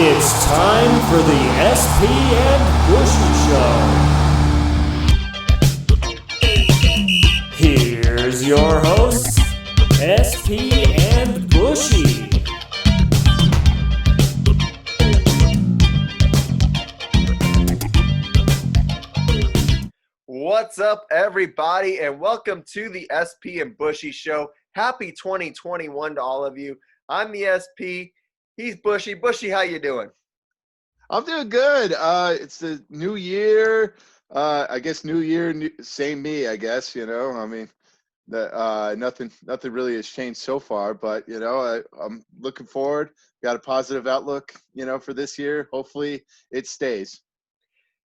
It's time for the SP and Bushy Show. Here's your hosts, SP and Bushy. What's up, everybody, and welcome to the SP and Bushy Show. Happy 2021 to all of you. I'm the SP. He's Bushy. Bushy, how you doing? I'm doing good. It's the new year. I guess new year, same me. I guess I mean, nothing really has changed so far. But I'm looking forward. Got a positive outlook, for this year. Hopefully, it stays.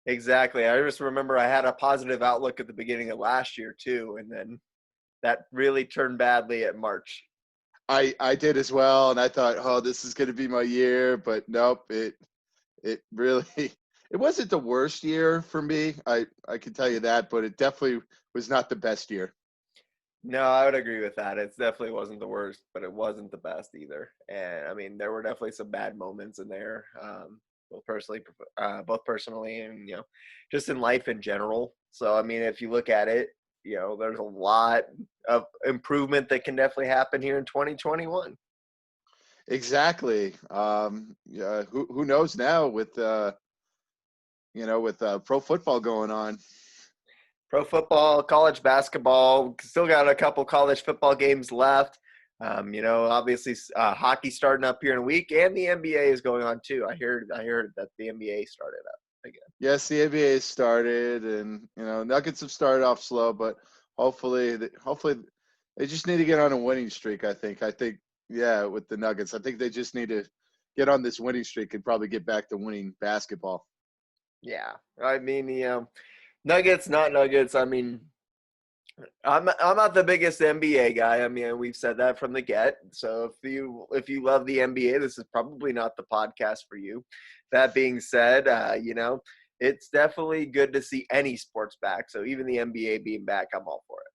Exactly. I just remember I had a positive outlook at the beginning of last year too, and then that really turned badly at March. I did as well, and I thought, oh, this is going to be my year, but nope. It really it wasn't the worst year for me. I can tell you that, but it definitely was not the best year. No, I would agree with that. It definitely wasn't the worst, but it wasn't the best either. And I mean, there were definitely some bad moments in there, both personally, and just in life in general. So I mean, if you look at it, there's a lot of improvement that can definitely happen here in 2021. Exactly. Yeah, who knows now with pro football going on. Pro football, college basketball, still got a couple college football games left. Obviously hockey starting up here in a week, and the NBA is going on too. I heard that the NBA started up again. Yes, the NBA started, and Nuggets have started off slow, but hopefully they just need to get on a winning streak. I think yeah, with the Nuggets, I think they just need to get on this winning streak and probably get back to winning basketball. Yeah, I mean Nuggets, not Nuggets. I mean, I'm not the biggest NBA guy. I mean, we've said that from the get. So if you love the NBA, this is probably not the podcast for you. That being said, it's definitely good to see any sports back. So even the NBA being back, I'm all for it.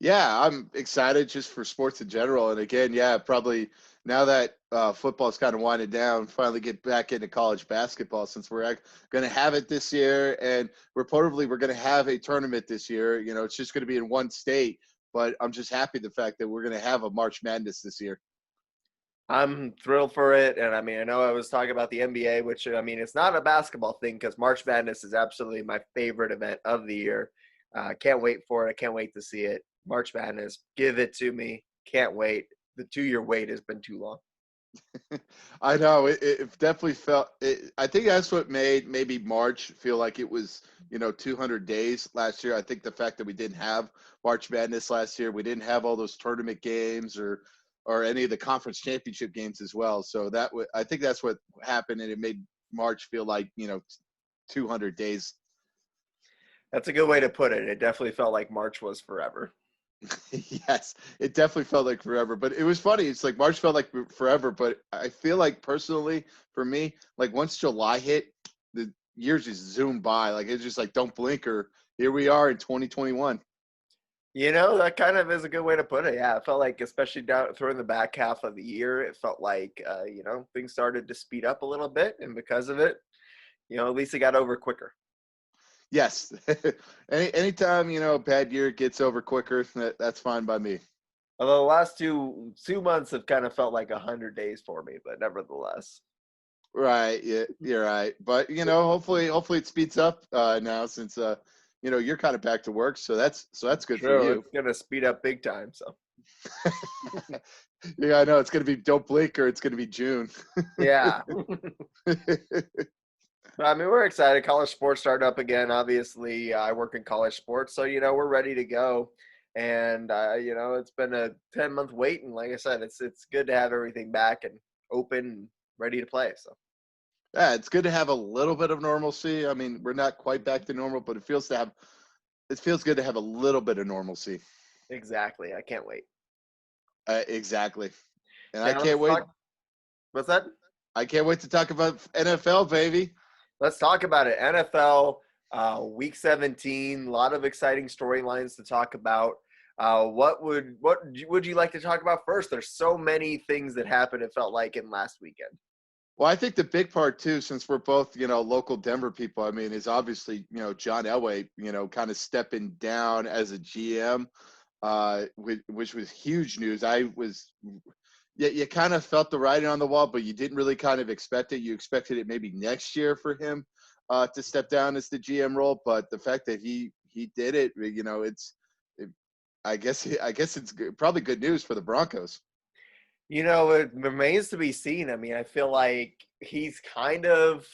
Yeah, I'm excited just for sports in general. And again, yeah, probably now that football's kind of winding down, finally get back into college basketball since we're going to have it this year. And reportedly, we're going to have a tournament this year. It's just going to be in one state. But I'm just happy the fact that we're going to have a March Madness this year. I'm thrilled for it. And I mean, I know I was talking about the NBA, which, I mean, it's not a basketball thing because March Madness is absolutely my favorite event of the year. Can't wait for it. I can't wait to see it. March Madness, give it to me. Can't wait. The 2-year wait has been too long. I know it definitely felt. I think that's what made maybe March feel like it was 200 days last year. I think the fact that we didn't have March Madness last year, we didn't have all those tournament games or any of the conference championship games as well. So I think that's what happened, and it made March feel like 200 days. That's a good way to put it. It definitely felt like March was forever. Yes, it definitely felt like forever, but it was funny. It's like March felt like forever, but I feel like personally for me, like once July hit, the years just zoomed by. Like it's just like don't blink, or here we are in 2021. That kind of is a good way to put it. Yeah, it felt like, especially down through the back half of the year, it felt like, things started to speed up a little bit. And because of it, at least it got over quicker. Yes. Anytime, a bad year gets over quicker, that's fine by me. Although the last two months have kind of felt like 100 days for me, but nevertheless. Right. Yeah, you're right. But, hopefully it speeds up now since, you're kind of back to work. So that's good for you. It's going to speed up big time. So. Yeah, I know it's going to be don't blink or it's going to be June. Yeah. I mean, we're excited. College sports starting up again. Obviously, I work in college sports, so we're ready to go. And it's been a 10-month wait, and like I said, it's good to have everything back and open and ready to play. So yeah, it's good to have a little bit of normalcy. I mean, we're not quite back to normal, but it feels good to have a little bit of normalcy. Exactly. I can't wait. Exactly, and Now, I can't wait. What's that? I can't wait to talk about NFL, baby. Let's talk about it. NFL, Week 17, a lot of exciting storylines to talk about. What would you like to talk about first? There's so many things that happened, it felt like, in last weekend. Well, I think the big part too, since we're both, local Denver people, I mean, is obviously, John Elway, kind of stepping down as a GM, which was huge news. Yeah, you kind of felt the writing on the wall, but you didn't really kind of expect it. You expected it maybe next year for him to step down as the GM role, but the fact that he did it, it, I guess it's probably good news for the Broncos. It remains to be seen. I mean, I feel like he's kind of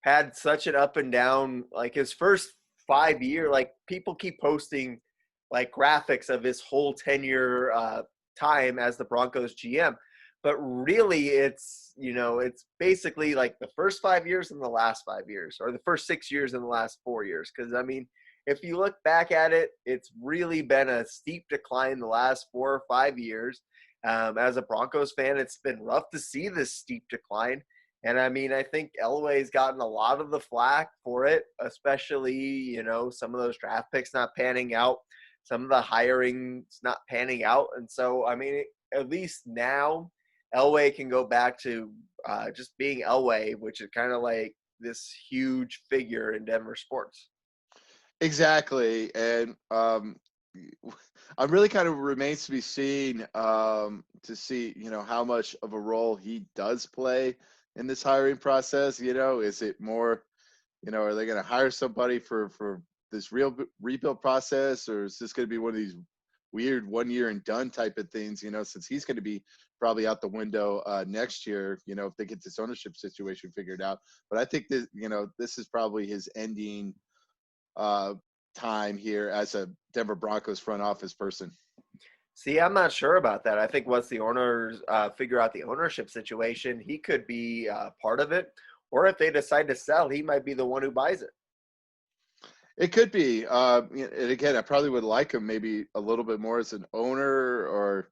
had such an up and down, like his first 5 year, like people keep posting like graphics of his whole tenure time as the Broncos GM. But really it's basically like the first 5 years and the last 5 years, or the first 6 years and the last 4 years. Because I mean, if you look back at it, it's really been a steep decline the last 4 or 5 years. As a Broncos fan, it's been rough to see this steep decline. And I mean, I think Elway's gotten a lot of the flack for it, especially, some of those draft picks not panning out, some of the hiring's not panning out. And so, I mean, at least now Elway can go back to just being Elway, which is kind of like this huge figure in Denver sports. Exactly, and I'm really kind of remains to be seen to see how much of a role he does play in this hiring process. Is it more, are they going to hire somebody for this real rebuild process, or is this going to be one of these weird 1 year and done type of things? Since he's going to be probably out the window next year, if they get this ownership situation figured out. But I think that this is probably his ending time here as a Denver Broncos front office person. See, I'm not sure about that. I think once the owners figure out the ownership situation, he could be part of it. Or if they decide to sell, he might be the one who buys it. It could be. And again, I probably would like him maybe a little bit more as an owner, or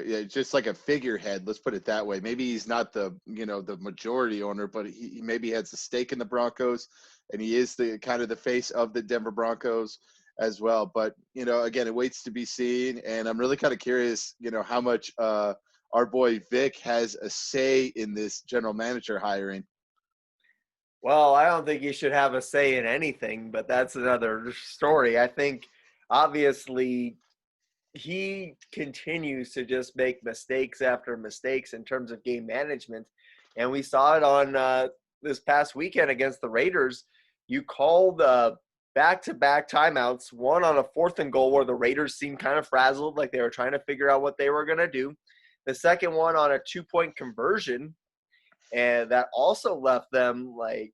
yeah, just like a figurehead. Let's put it that way. Maybe he's not the majority owner, but he maybe has a stake in the Broncos, and he is the kind of the face of the Denver Broncos as well. But again, it waits to be seen, and I'm really kind of curious, how much our boy Vic has a say in this general manager hiring. Well, I don't think he should have a say in anything, but that's another story. I think obviously he continues to just make mistakes after mistakes in terms of game management. And we saw it on this past weekend against the Raiders. You called back-to-back timeouts, one on a 4th and goal where the Raiders seemed kind of frazzled, like they were trying to figure out what they were going to do. The second one on a 2-point conversion, and that also left them like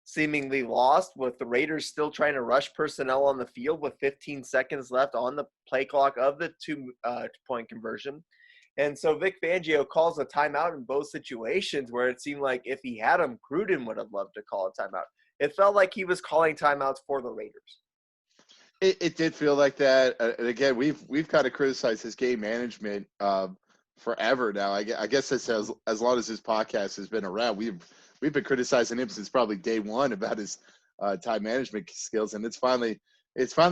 seemingly lost, with the Raiders still trying to rush personnel on the field with 15 seconds left on the play clock of the 2-point conversion. And so Vic Fangio calls a timeout in both situations, where it seemed like if he had him, Gruden would have loved to call a timeout. It felt like he was calling timeouts for the Raiders. It did feel like that. And again, we've kind of criticized his game management forever now. I guess it's as long as his podcast has been around. We've been criticizing him since probably day one about his time management skills, and it's finally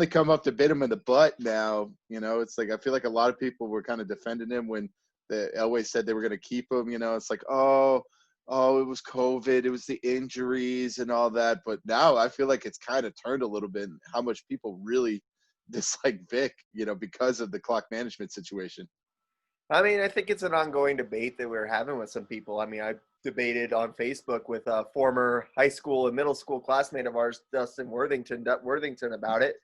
come up to bit him in the butt now. It's like I feel like a lot of people were kind of defending him when the Elway said they were going to keep him. It's like, oh, it was COVID, it was the injuries and all that. But now I feel like it's kind of turned a little bit how much people really dislike Vic, because of the clock management situation. I mean, I think it's an ongoing debate that we're having with some people. I mean, I debated on Facebook with a former high school and middle school classmate of ours, Dustin Worthington, about it.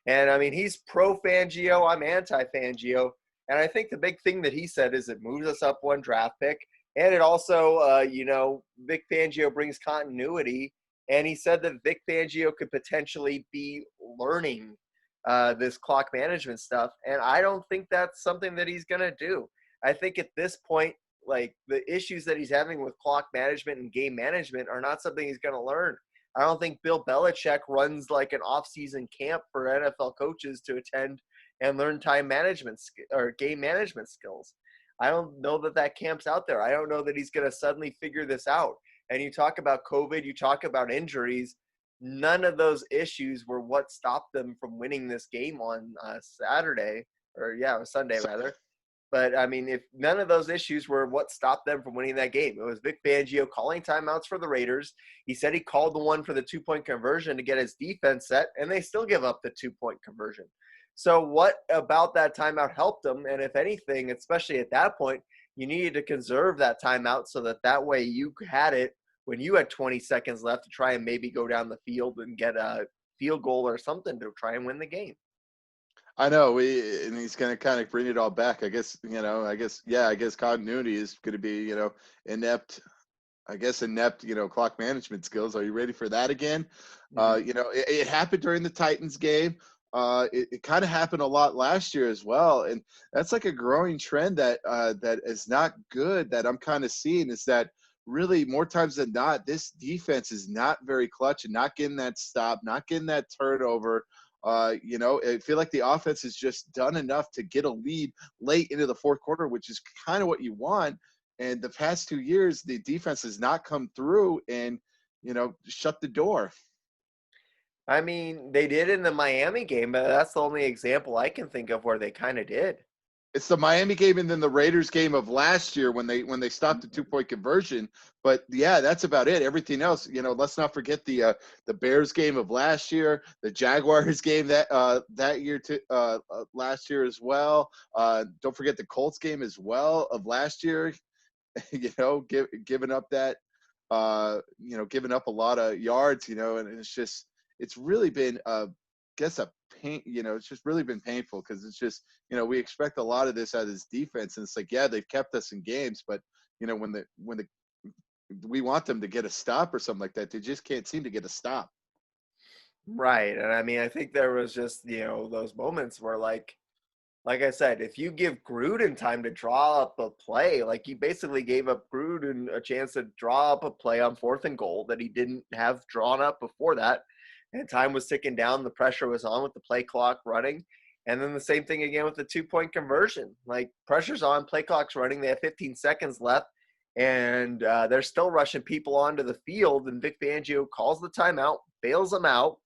And I mean, he's pro Fangio, I'm anti Fangio. And I think the big thing that he said is it moves us up one draft pick. And it also, Vic Fangio brings continuity. And he said that Vic Fangio could potentially be learning this clock management stuff. And I don't think that's something that he's going to do. I think at this point, like the issues that he's having with clock management and game management are not something he's going to learn. I don't think Bill Belichick runs like an off-season camp for NFL coaches to attend and learn time management or game management skills. I don't know that camp's out there. I don't know that he's going to suddenly figure this out. And you talk about COVID, you talk about injuries. None of those issues were what stopped them from winning this game on Sunday rather. But I mean, if none of those issues were what stopped them from winning that game, it was Vic Fangio calling timeouts for the Raiders. He said he called the one for the 2-point conversion to get his defense set, and they still give up the 2-point conversion. So what about that timeout helped them? And if anything, especially at that point, you needed to conserve that timeout so that way you had it when you had 20 seconds left to try and maybe go down the field and get a field goal or something to try and win the game. I know, and he's going to kind of bring it all back. I guess continuity is going to be, inept. Inept, clock management skills. Are you ready for that again? It happened during the Titans game. It kind of happened a lot last year as well, and that's like a growing trend that is not good. That I'm kind of seeing is that really more times than not, this defense is not very clutch and not getting that stop, not getting that turnover. I feel like the offense has just done enough to get a lead late into the fourth quarter, which is kind of what you want. And the past 2 years, the defense has not come through and, shut the door. I mean, they did in the Miami game, but that's the only example I can think of where they kind of did. It's the Miami game and then the Raiders game of last year when they stopped the 2-point conversion. But yeah, that's about it. Everything else, let's not forget the Bears game of last year, the Jaguars game that year last year as well. Don't forget the Colts game as well of last year. Giving up that, giving up a lot of yards, and it's really been, a pain, it's just really been painful because it's just, we expect a lot of this out of this defense. And it's like, yeah, they've kept us in games, but, when we want them to get a stop or something like that, they just can't seem to get a stop. Right. And I mean, I think there was just, those moments where like I said, if you give Gruden time to draw up a play, like you basically gave up Gruden a chance to draw up a play on 4th and goal that he didn't have drawn up before that. And time was ticking down. The pressure was on with the play clock running. And then the same thing again with the 2-point conversion. Like pressure's on, play clock's running. They have 15 seconds left. And they're still rushing people onto the field. And Vic Fangio calls the timeout, bails them out.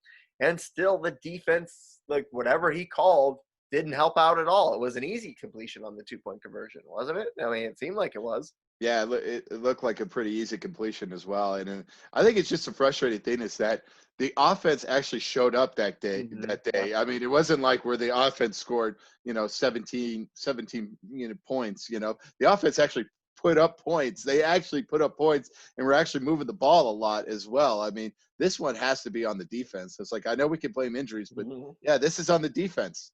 And still the defense, like whatever he called, didn't help out at all. It was an easy completion on the 2-point conversion, wasn't it? I mean, it seemed like it was. Yeah, it looked like a pretty easy completion as well. And I think it's just a frustrating thing is that the offense actually showed up that day. Mm-hmm. That day, Yeah. I mean, it wasn't like where the offense scored, 17 points. The offense actually put up points. They actually put up points, and we're actually moving the ball a lot as well. I mean, this one has to be on the defense. It's like I know we can blame injuries, but yeah, this is on the defense.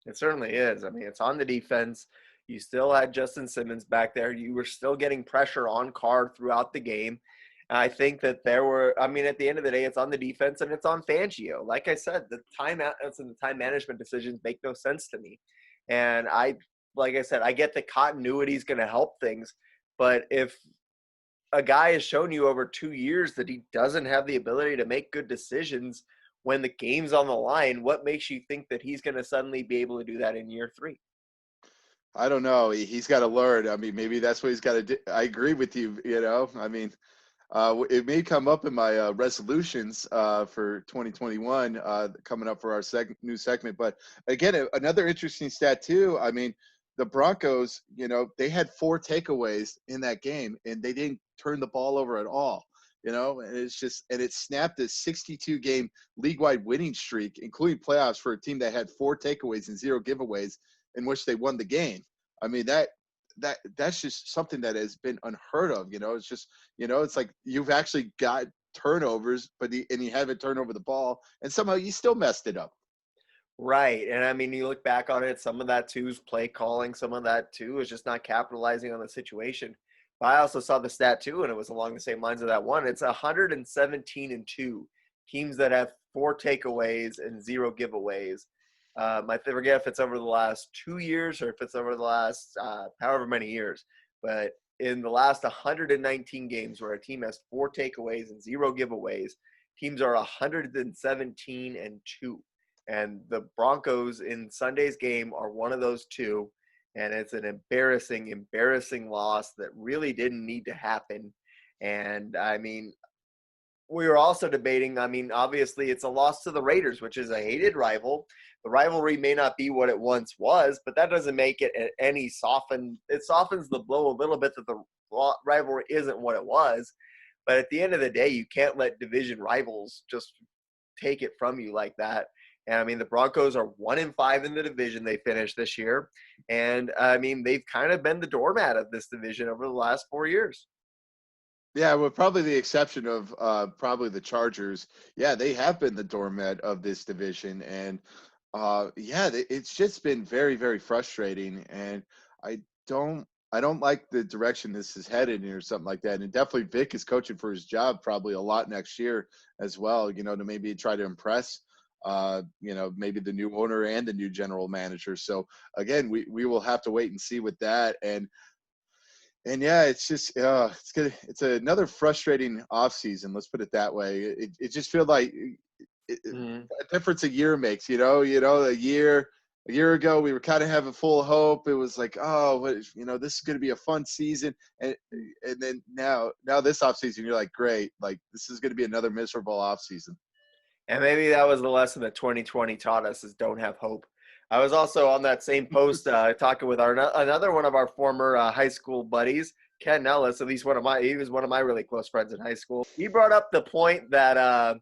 It certainly is. I mean, it's on the defense. You still had Justin Simmons back there. You were still getting pressure on Carr throughout the game. I think that at the end of the day, it's on the defense and it's on Fangio. Like I said, the timeouts and the time management decisions make no sense to me. And like I said, I get the continuity is going to help things. But if a guy has shown you over 2 years that he doesn't have the ability to make good decisions when the game's on the line, what makes you think that he's going to suddenly be able to do that in year 3? I don't know. He's got to learn. I mean, maybe that's what he's got to do. I agree with you. I mean, it may come up in my resolutions for 2021 coming up for our new segment. But again, another interesting stat too. I mean, the Broncos, they had 4 takeaways in that game, and they didn't turn the ball over at all. And it snapped a 62-game league-wide winning streak, including playoffs for a team that had 4 takeaways and 0 giveaways, in which they won the game. I mean, that's just something that has been unheard of. It's just, it's like you've actually got turnovers, and you haven't turned over the ball, and somehow you still messed it up. Right. And I mean, you look back on it, some of that too is play calling. Some of that too is just not capitalizing on the situation. But I also saw the stat too, and it was along the same lines of that one. It's 117-2 teams that have 4 takeaways and 0 giveaways. I forget if it's over the last 2 years or if it's over the last however many years. But in the last 119 games where a team has 4 takeaways and 0 giveaways, teams are 117-2. And the Broncos in Sunday's game are one of those 2. And it's an embarrassing loss that really didn't need to happen. And I mean, we were also debating, I mean, obviously it's a loss to the Raiders, which is a hated rival. The rivalry may not be what it once was, but that doesn't make it any soften. It softens the blow a little bit that the rivalry isn't what it was. But at the end of the day, you can't let division rivals just take it from you like that. And I mean, the Broncos are 1-5 in the division they finished this year. And I mean, they've kind of been the doormat of this division over the last 4 years. Yeah, with probably the exception of probably the Chargers. Yeah, they have been the doormat of this division, and it's just been very, very frustrating. And I don't like the direction this is headed in or something like that. And definitely Vic is coaching for his job probably a lot next year as well. You know, to maybe try to impress. Maybe the new owner and the new general manager. So again, we will have to wait and see with that. And yeah, it's just it's another frustrating offseason. Let's put it that way. It just feels like a difference a year makes. A year ago we were kind of having full hope. It was like, this is going to be a fun season, and then now this offseason you're like, great, like this is going to be another miserable offseason. And maybe that was the lesson that 2020 taught us: is don't have hope. I was also on that same post talking with another one of our former high school buddies, Ken Ellis. At least he was one of my really close friends in high school. He brought up the point that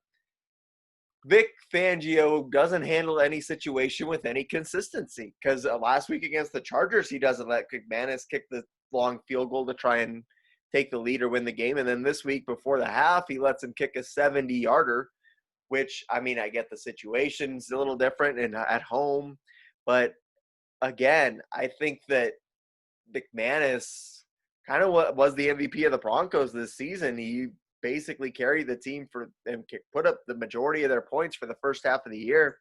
Vic Fangio doesn't handle any situation with any consistency. Because last week against the Chargers, he doesn't let McManus kick the long field goal to try and take the lead or win the game. And then this week before the half, he lets him kick a 70-yarder, which, I mean, I get the situation's a little different and at home. But again, I think that McManus kind of was the MVP of the Broncos this season. He basically carried the team and put up the majority of their points for the first half of the year.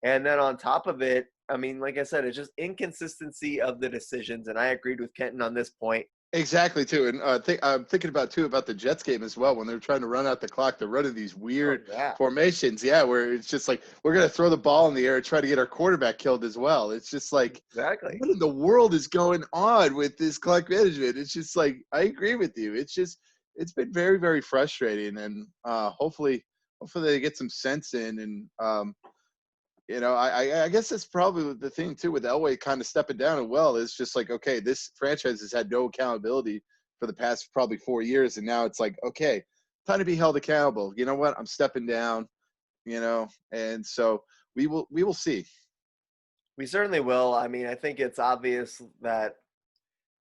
And then on top of it, I mean, like I said, it's just inconsistency of the decisions. And I agreed with Kenton on this point. Exactly, too. And I'm thinking about the Jets game as well, when they're trying to run out the clock. They're running these weird formations, where it's just like, we're going to throw the ball in the air and try to get our quarterback killed as well. It's just like, exactly, what in the world is going on with this clock management? It's just like, I agree with you. It's been very, very frustrating. And hopefully they get some sense in. And, I guess that's probably the thing too with Elway kind of stepping down as well. Is just like, okay, this franchise has had no accountability for the past probably 4 years, and now it's like, okay, time to be held accountable. You know what? I'm stepping down. And so we will see. We certainly will. I mean, I think it's obvious that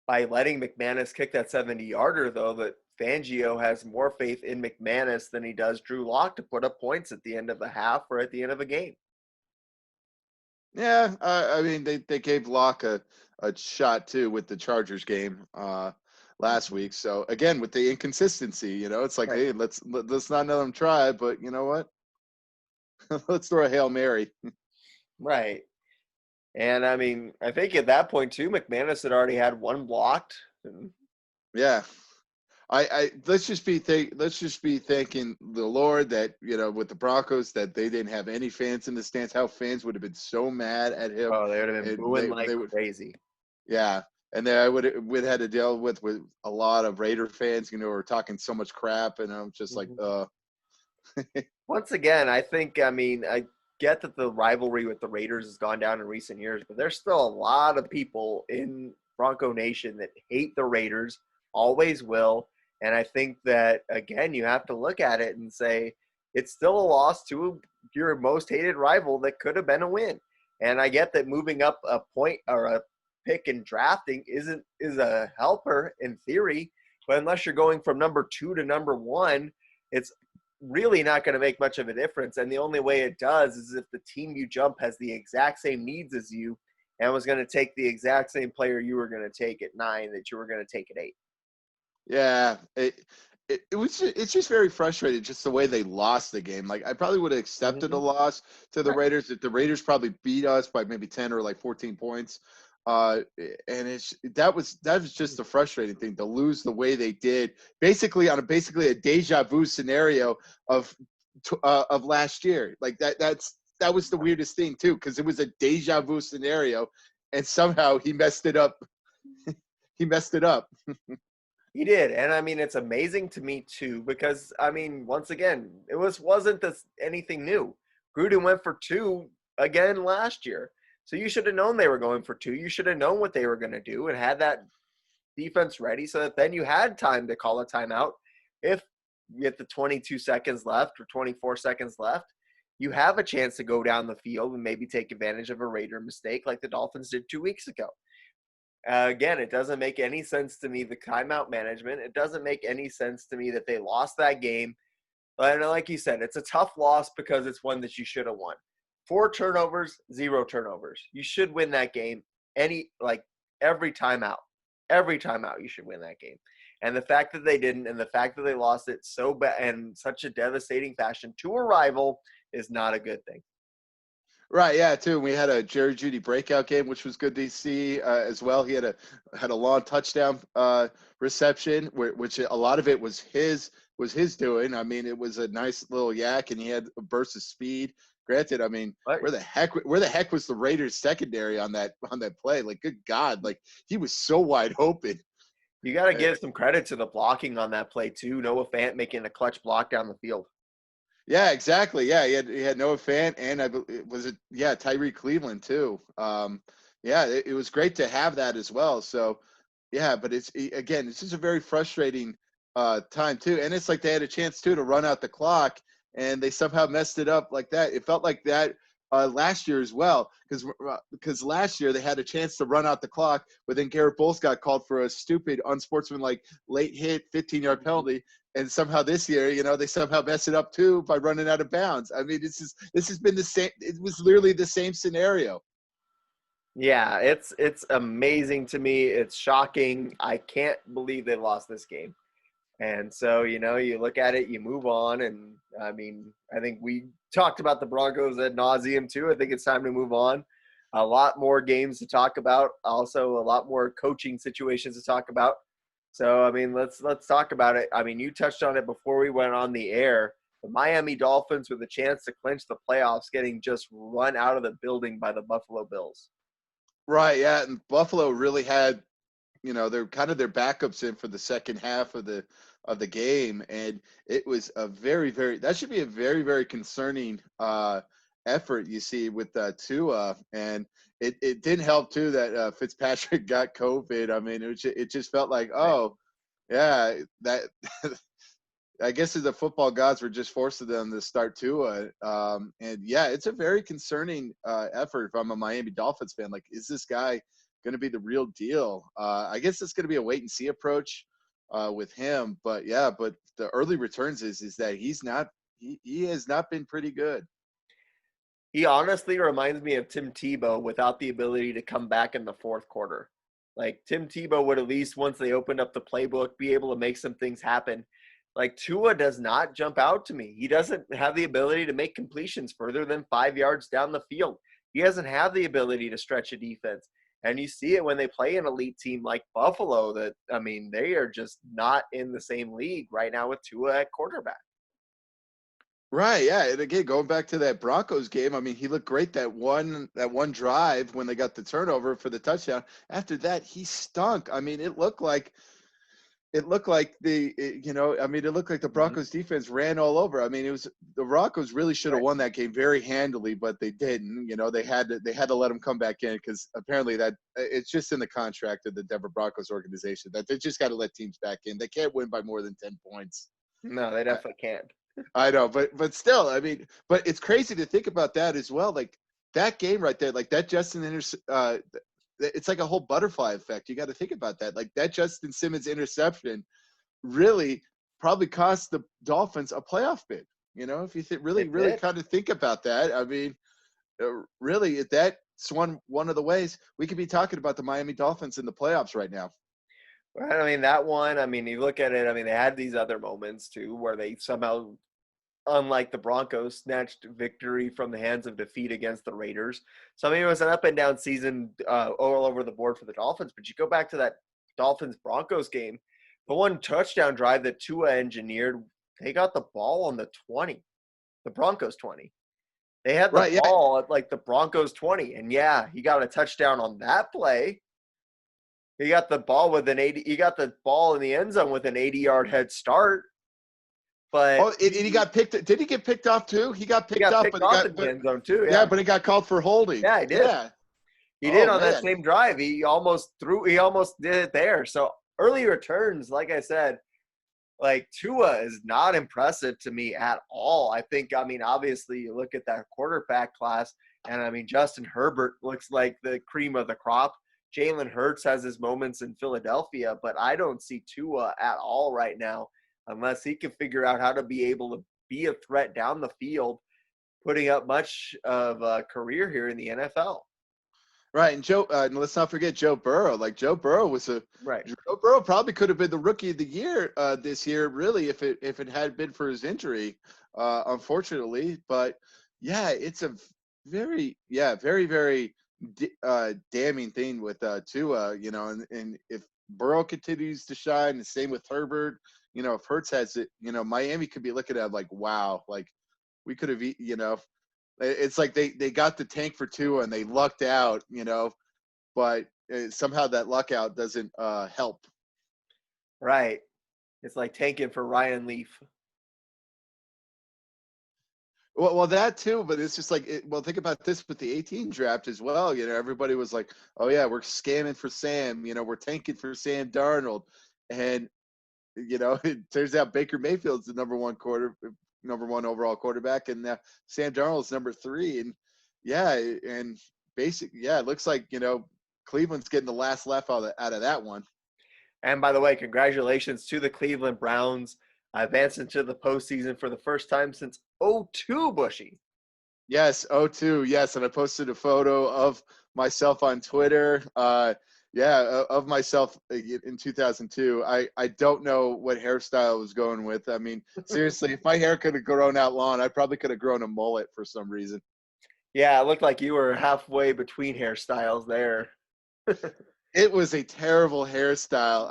by letting McManus kick that 70-yarder, though, that Fangio has more faith in McManus than he does Drew Lock to put up points at the end of a half or at the end of a game. Yeah, I mean, they gave Locke a shot too with the Chargers game last week. So again, with the inconsistency, it's like, hey, let's not let them try, but you know what? Let's throw a Hail Mary. Right. And I mean, I think at that point too, McManus had already had one blocked. Yeah. Let's just be thanking the Lord that, with the Broncos, that they didn't have any fans in the stands. How fans would have been so mad at him. Oh, they would have been booing crazy. Yeah. And then I would have had to deal with a lot of Raider fans, who are talking so much crap, and I'm just like, Once again, I think, I mean, I get that the rivalry with the Raiders has gone down in recent years, but there's still a lot of people in Bronco Nation that hate the Raiders, always will. And I think that, again, you have to look at it and say it's still a loss to your most hated rival that could have been a win. And I get that moving up a point or a pick in drafting is a helper in theory, but unless you're going from number 2 to number 1, it's really not going to make much of a difference. And the only way it does is if the team you jump has the exact same needs as you and was going to take the exact same player you were going to take at 9 that you were going to take at 8. Yeah, it's just very frustrating, just the way they lost the game. Like, I probably would have accepted a loss to the Raiders if the Raiders probably beat us by maybe 10 or like 14 points. And that was just the frustrating thing, to lose the way they did, basically on a deja vu scenario of last year. Like that was the weirdest thing too, because it was a deja vu scenario, and somehow he messed it up. He messed it up. He did, and I mean it's amazing to me too because I mean once again wasn't this anything new. Gruden went for two again last year, so you should have known they were going for two. You should have known what they were going to do and had that defense ready so that then you had time to call a timeout if with the 22 seconds left or 24 seconds left. You have a chance to go down the field and maybe take advantage of a Raider mistake like the Dolphins did 2 weeks ago. Again, it doesn't make any sense to me, the timeout management. It doesn't make any sense to me that they lost that game. But like you said, it's a tough loss because it's one that you should have won. 4 turnovers, 0 turnovers. You should win that game every time out. Every time out, you should win that game. And the fact that they didn't and the fact that they lost it so bad and such a devastating fashion to a rival is not a good thing. Right, yeah, too. We had a Jerry Jeudy breakout game, which was good to see as well. He had a long touchdown reception, which a lot of it was his doing. I mean, it was a nice little yak, and he had a burst of speed. Granted, I mean, where the heck was the Raiders secondary on that play? Like, good God, like he was so wide open. You got to give some credit to the blocking on that play too. Noah Fant making a clutch block down the field. Yeah, exactly. Yeah, he had Noah Fant and Tyree Cleveland too. It was great to have that as well. So, yeah, but it's just a very frustrating time too. And it's like they had a chance too to run out the clock, and they somehow messed it up like that. It felt like that last year as well, because last year they had a chance to run out the clock, but then Garrett Bowles got called for a stupid, unsportsmanlike late hit, 15-yard penalty. And somehow this year, they somehow mess it up too by running out of bounds. I mean, this has been the same. It was literally the same scenario. Yeah, it's amazing to me. It's shocking. I can't believe they lost this game. And so, you look at it, you move on. And I mean, I think we talked about the Broncos ad nauseum too. I think it's time to move on. A lot more games to talk about. Also, a lot more coaching situations to talk about. So, I mean, let's talk about it. I mean, you touched on it before we went on the air. The Miami Dolphins with a chance to clinch the playoffs getting just run out of the building by the Buffalo Bills. Right, yeah, and Buffalo really had, they're kind of their backups in for the second half of the game, and it was a that should be a very, very concerning effort you see with Tua, and it didn't help too that Fitzpatrick got COVID. I mean, it just felt like, oh, yeah, that I guess the football gods were just forcing them to start Tua. And yeah, it's a very concerning effort if I'm a Miami Dolphins fan. Like, is this guy going to be the real deal? I guess it's going to be a wait and see approach with him. But yeah, but the early returns is that he has not been pretty good. He honestly reminds me of Tim Tebow without the ability to come back in the fourth quarter. Like Tim Tebow would at least, once they opened up the playbook, be able to make some things happen. Like Tua does not jump out to me. He doesn't have the ability to make completions further than 5 yards down the field. He doesn't have the ability to stretch a defense. And you see it when they play an elite team like Buffalo that, I mean, they are just not in the same league right now with Tua at quarterback. Right, yeah, and again, going back to that Broncos game, I mean, he looked great that one drive when they got the turnover for the touchdown. After that, he stunk. I mean, it looked like the Broncos defense ran all over. I mean, the Broncos really should have won that game very handily, but they didn't. They had to let them come back in because apparently that it's just in the contract of the Denver Broncos organization that they just got to let teams back in. They can't win by more than 10 points. No, they definitely can't. I know, but still, I mean, but it's crazy to think about that as well. Like that game right there, like that it's like a whole butterfly effect. You got to think about that. Like that Justin Simmons interception really probably cost the Dolphins a playoff bid. If you really kind of think about that, I mean, really, that's one of the ways we could be talking about the Miami Dolphins in the playoffs right now. Right. I mean, that one, I mean, you look at it, I mean, they had these other moments too where they somehow, unlike the Broncos, snatched victory from the hands of defeat against the Raiders. So, I mean, it was an up and down season all over the board for the Dolphins. But you go back to that Dolphins-Broncos game, the one touchdown drive that Tua engineered, they got the ball on the 20, the Broncos 20. They had the ball at like the Broncos 20. And yeah, he got a touchdown on that play. He got the ball with an 80. He got the ball in the end zone with an 80-yard head start. But And he got picked. Did he get picked off too? He got he picked got off, picked but he off got in the end zone too. yeah, Yeah, but he got called for holding. yeah, he did. Yeah. He did Oh on that man. same drive. He almost did it there. So early returns, like I said, like Tua is not impressive to me at all. I mean, obviously you look at that quarterback class, and I mean, Justin Herbert looks like the cream of the crop. Jalen Hurts has his moments in Philadelphia, but I don't see Tua at all right now unless he can figure out how to be able to be a threat down the field, putting up much of a career here in the NFL. Right, and let's not forget Joe Burrow. Like Joe Burrow Right. Joe Burrow probably could have been the rookie of the year this year, really, if it had been for his injury, unfortunately. But yeah, it's a very damning thing with Tua, and if Burrow continues to shine, the same with Herbert. If Hurts has it, Miami could be looking at like, wow, like we could have, it's like they got the tank for Tua and they lucked out, but somehow that luck out doesn't help. Right. It's like tanking for Ryan Leaf. Well, that too, but it's just like, think about this with the 18 draft as well. Everybody was like, oh yeah, we're scamming for Sam. We're tanking for Sam Darnold, and it turns out Baker Mayfield's the number one overall quarterback, and Sam Darnold's number 3, and it looks like Cleveland's getting the last laugh out of that one. And by the way, congratulations to the Cleveland Browns advanced into the postseason for the first time since 2002, Bushy. Yes, 2002, yes, and I posted a photo of myself on Twitter. Of myself in 2002. I don't know what hairstyle I was going with. I mean, seriously, if my hair could have grown out long, I probably could have grown a mullet for some reason. Yeah, it looked like you were halfway between hairstyles there. It was a terrible hairstyle.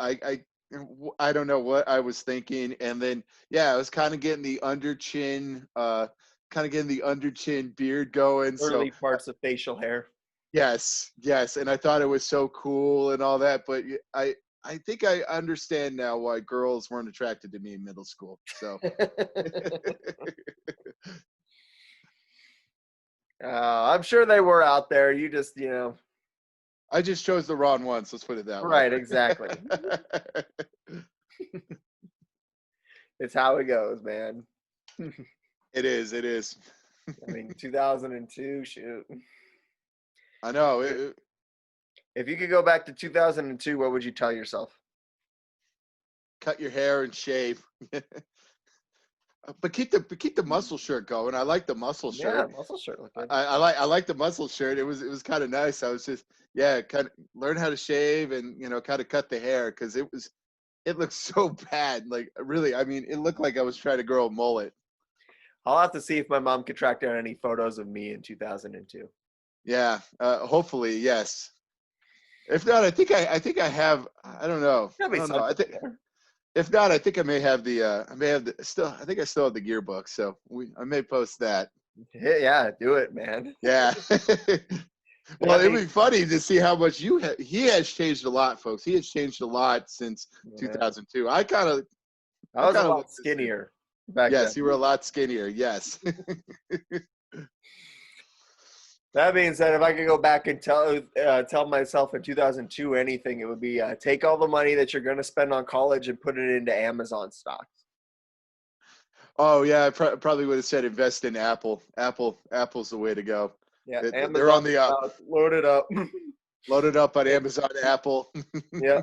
I don't know what I was thinking, and then I was kind of getting the under chin beard going. Early So parts of facial hair. yes, and I thought it was so cool and all that, but I think I understand now why girls weren't attracted to me in middle school. So I'm sure they were out there. You just, I just chose the wrong ones. Let's put it that way. Right, exactly. It's how it goes, man. It is. I mean, 2002, shoot. I know. If you could go back to 2002, what would you tell yourself? Cut your hair and shave. But keep the muscle shirt going. I like the muscle shirt. Yeah, muscle shirt look good. I like the muscle shirt. It was kind of nice. I was just kind of learn how to shave and kind of cut the hair because it looked so bad. Like really, I mean, it looked like I was trying to grow a mullet. I'll have to see if my mom could track down any photos of me in 2002. Yeah, hopefully yes. If not, I think I have. I don't know. I don't know. I think. There. If not, I think I may have the still. I think I still have the yearbook, so I may post that. Yeah, do it, man. Yeah. Well, it'd be funny to see how much he has changed a lot, folks. He has changed a lot since 2002. I was a lot skinnier back then. Yes, you were a lot skinnier. Yes. That being said, if I could go back and tell myself in 2002 anything, it would be take all the money that you're going to spend on college and put it into Amazon stocks. Oh yeah, I probably would have said invest in Apple. Apple's the way to go. Yeah, they're on the up. Load it up. Load it up on Amazon, Apple. Yeah.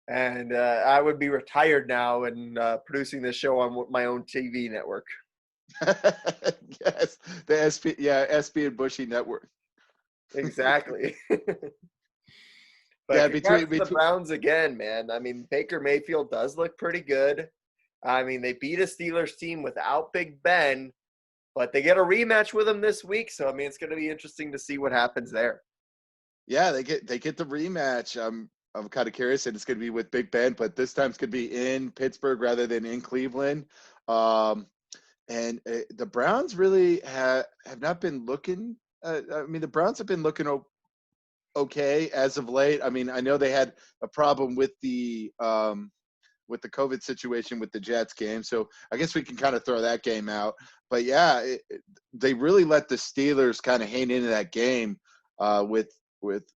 And I would be retired now and producing this show on my own TV network. Yes, the SB and Bushy network. Exactly. But yeah, between the Browns again, man. I mean, Baker Mayfield does look pretty good. I mean, they beat a Steelers team without Big Ben, but they get a rematch with him this week. So I mean, it's going to be interesting to see what happens there. Yeah, they get the rematch. I'm kind of curious, and it's going to be with Big Ben, but this time it's going to be in Pittsburgh rather than in Cleveland. And the Browns really have not been looking. I mean, the Browns have been looking okay as of late. I mean, I know they had a problem with the COVID situation with the Jets game, so I guess we can kind of throw that game out. But yeah, they really let the Steelers kind of hang into that game with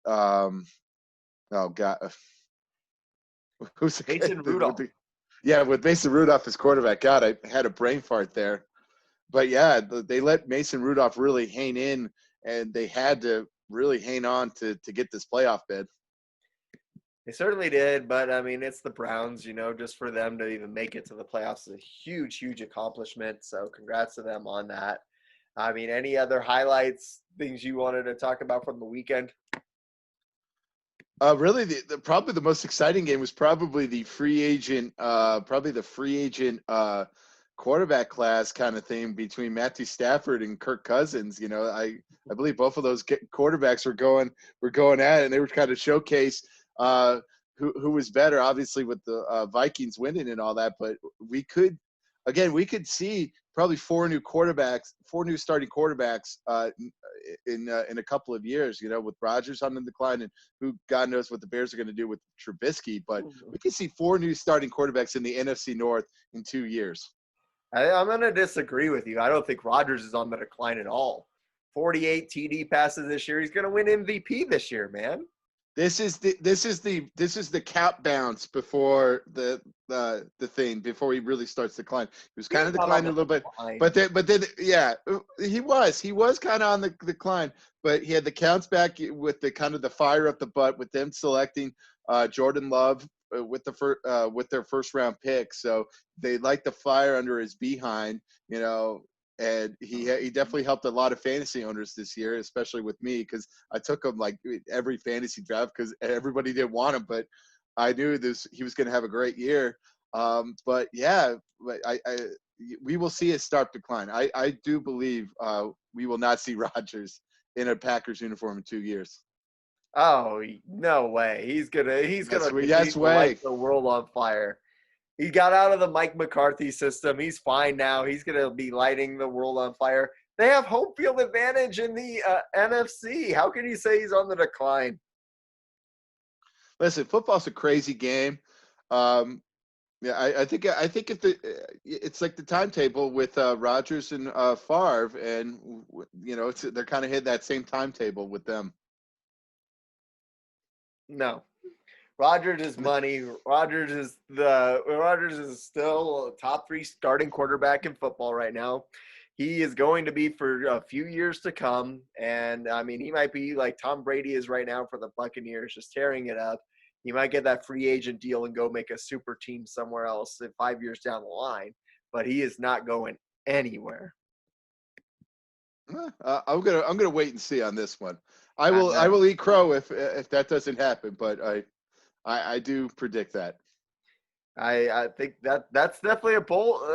oh god, who's Mason Rudolph. with Mason Rudolph as quarterback. God, I had a brain fart there. But yeah, they let Mason Rudolph really hang in, and they had to really hang on to get this playoff bid. They certainly did, but I mean, it's the Browns, just for them to even make it to the playoffs is a huge, huge accomplishment. So congrats to them on that. I mean, any other highlights, things you wanted to talk about from the weekend? Really, probably the most exciting game was probably the free agent, quarterback class kind of thing between Matthew Stafford and Kirk Cousins. I believe both of those quarterbacks were going at it, and they were kind of showcase who was better. Obviously, with the Vikings winning and all that, but we could see probably four new starting quarterbacks in a couple of years. With Rodgers on the decline, and who God knows what the Bears are going to do with Trubisky. But we can see four new starting quarterbacks in the NFC North in 2 years. I'm going to disagree with you. I don't think Rodgers is on the decline at all. 48 TD passes this year. He's going to win MVP this year, man. This is the cap bounce before the thing, before he really starts to decline. He was kind of declining a little bit, but then yeah, he was kind of on the decline, but he had the counts back with the kind of the fire up the butt with them selecting Jordan Love with their first round pick. So they like the fire under his behind, and he definitely helped a lot of fantasy owners this year, especially with me, because I took him like every fantasy draft because everybody didn't want him, but I knew he was going to have a great year. But yeah, we will see a sharp decline. I do believe we will not see Rodgers in a Packers uniform in 2 years. Oh, no way. He's gonna light the world on fire. He got out of the Mike McCarthy system. He's fine now. He's going to be lighting the world on fire. They have home field advantage in the NFC. How can you say he's on the decline? Listen, football's a crazy game. Yeah, I think it's like the timetable with Rodgers and Favre, and they're kind of hitting that same timetable with them. No. Rodgers is money. Rodgers is still a top 3 starting quarterback in football right now. He is going to be for a few years to come. And I mean, he might be like Tom Brady is right now for the Buccaneers, just tearing it up. He might get that free agent deal and go make a super team somewhere else 5 years down the line, but he is not going anywhere. I'm gonna wait and see on this one. I will eat crow if that doesn't happen, but I do predict that. I think that's definitely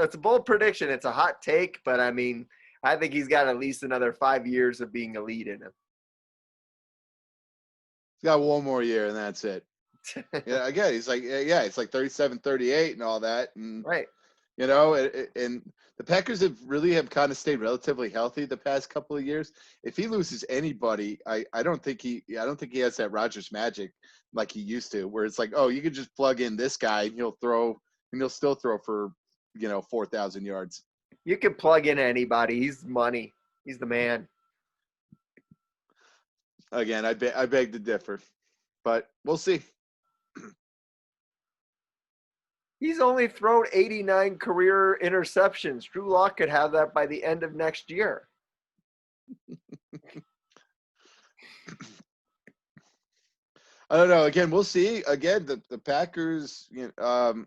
it's a bold prediction. It's a hot take, but I mean, I think he's got at least another 5 years of being a lead in him. He's got one more year and that's it. Yeah, again, he's like, yeah, it's like 37, 38 and all that. And, right. And the Packers have kind of stayed relatively healthy the past couple of years. If he loses anybody, I don't think he has that Rodgers magic like he used to, where it's like, oh, you could just plug in this guy and he'll still throw for 4,000 yards. You can plug in anybody. He's money. He's the man. Again, I beg to differ, but we'll see. He's only thrown 89 career interceptions. Drew Lock could have that by the end of next year. I don't know. Again, we'll see. Again, the Packers, have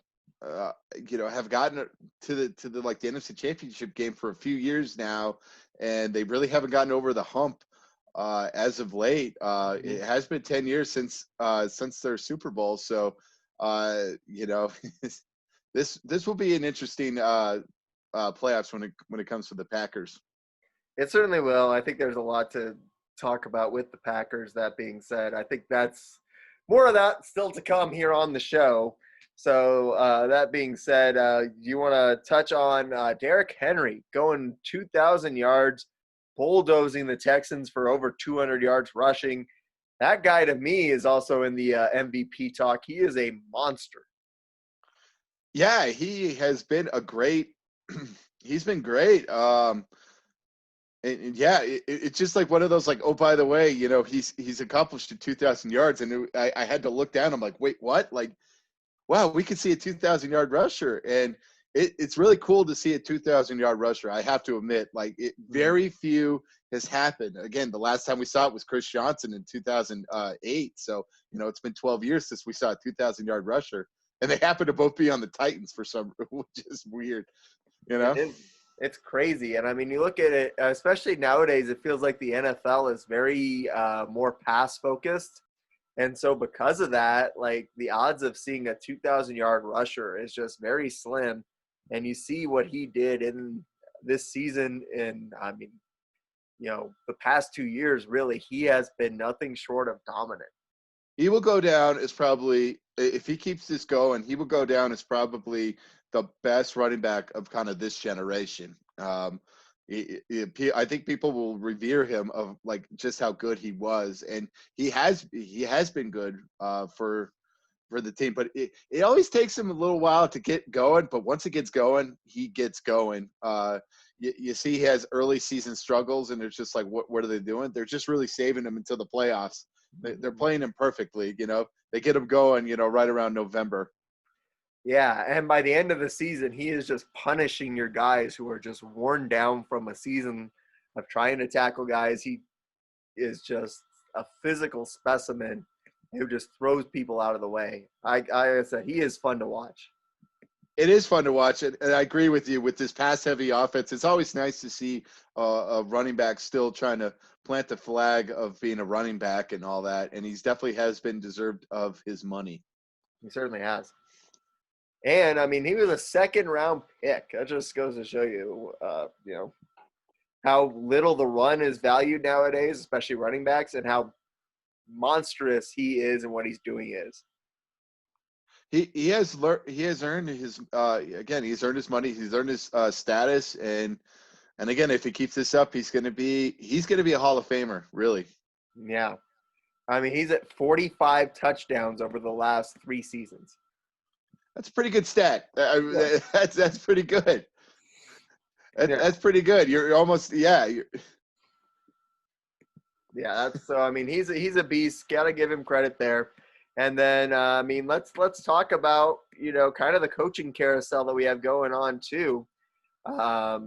gotten to the like the NFC Championship game for a few years now, and they really haven't gotten over the hump as of late. It has been 10 years since their Super Bowl, so this will be an interesting playoffs when it comes to the Packers. It certainly will. I think there's a lot to talk about with the Packers. That being said, I think that's more of that still to come here on the show. So that being said, you want to touch on Derrick Henry going 2,000 yards, bulldozing the Texans for over 200 yards rushing. that guy to me is also in the MVP talk. He is a monster. Yeah, he has been a great. He's been great. And yeah, it's just like one of those like, oh, by the way, he's accomplished 2,000 yards, and I had to look down. I'm like, wait, what? Like, wow, we could see a 2,000-yard rusher, and it's really cool to see a 2,000-yard rusher. I have to admit, like, very few has happened. Again, the last time we saw it was Chris Johnson in 2008. So it's been 12 years since we saw a 2,000-yard rusher, and they happen to both be on the Titans for some, which is weird. It is. It's crazy. And I mean, you look at it, especially nowadays, it feels like the NFL is very more pass focused. And so because of that, like the odds of seeing a 2,000-yard rusher is just very slim. And you see what he did in this season. And I mean, the past 2 years, really, he has been nothing short of dominant. He will go down as probably, if he keeps this going, he will go down as probably the best running back of kind of this generation. I think people will revere him of like just how good he was, and he has been good for the team. But it always takes him a little while to get going. But once it gets going, he gets going. You see, he has early season struggles, and it's just like, what are they doing? They're just really saving him until the playoffs. They're playing him perfectly. They get him going. Right around November. Yeah, and by the end of the season, he is just punishing your guys who are just worn down from a season of trying to tackle guys. He is just a physical specimen who just throws people out of the way. Like I said, he is fun to watch. It is fun to watch it, and I agree with you. With this pass-heavy offense, it's always nice to see a running back still trying to plant the flag of being a running back and all that, and he's definitely has been deserved of his money. He certainly has. And, I mean, he was a second-round pick. That just goes to show you, how little the run is valued nowadays, especially running backs, and how monstrous he is and what he's doing is. He has earned his he's earned his money, he's earned his status, and again, if he keeps this up, he's gonna be a Hall of Famer, really. Yeah. I mean, he's at 45 touchdowns over the last 3 seasons. That's a pretty good stat. Yeah. That's pretty good. That's Yeah. pretty good. You're almost Yeah, that's so. I mean, he's a beast. Got to give him credit there. And then, I mean, let's talk about kind of the coaching carousel that we have going on too. I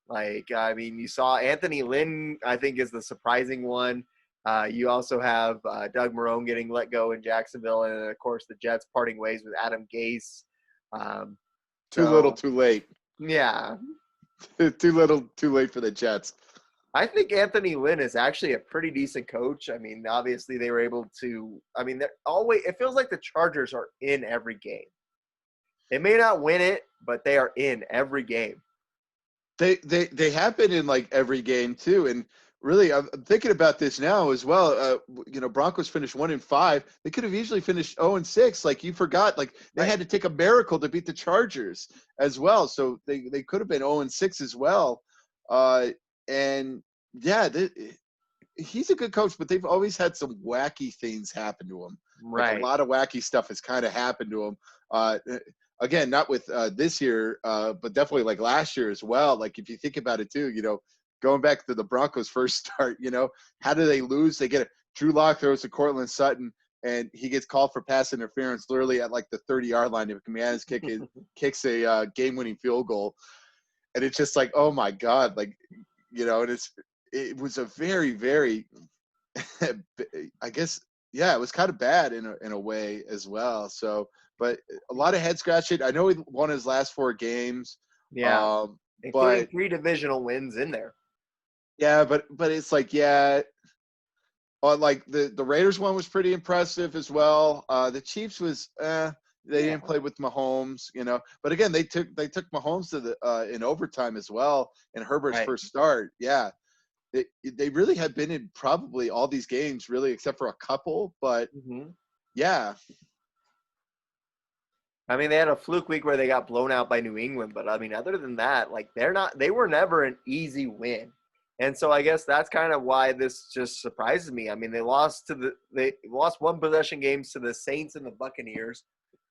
mean, you saw Anthony Lynn. I think is the surprising one. You also have Doug Marrone getting let go in Jacksonville, and of course the Jets parting ways with Adam Gase. Too little, too late. Yeah. Too little, too late for the Jets. I think Anthony Lynn is actually a pretty decent coach. I mean, obviously they were able to. I mean, it feels like the Chargers are in every game. They may not win it, but they are in every game. They have been in like every game too, and really, I'm thinking about this now as well. Broncos finished 1-5. They could have easily finished 0-6. Like you forgot, like they had to take a miracle to beat the Chargers as well. So they could have been 0-6 as well. And yeah, he's a good coach, but they've always had some wacky things happen to him. Right. Like a lot of wacky stuff has kind of happened to him. Again, not with this year, but definitely like last year as well. Like if you think about it too, going back to the Broncos' first start, how do they lose? They get it. Drew Lock throws to Cortland Sutton, and he gets called for pass interference literally at like the 30-yard line. If McManus kicks a game-winning field goal, and it's just like, oh my God, like and it was a very, very, I guess, yeah, it was kind of bad in a way as well. So, but a lot of head scratching. I know he won his last 4 games. Yeah, including 3 divisional wins in there. Yeah, but it's like, yeah, like the Raiders one was pretty impressive as well. The Chiefs was they didn't play with Mahomes, But again, they took Mahomes to the in overtime as well in Herbert's first start. Yeah, they really had been in probably all these games, really, except for a couple. But yeah. I mean, they had a fluke week where they got blown out by New England, but I mean, other than that, like they were never an easy win. And so I guess that's kind of why this just surprises me. I mean, they lost one possession games to the Saints and the Buccaneers,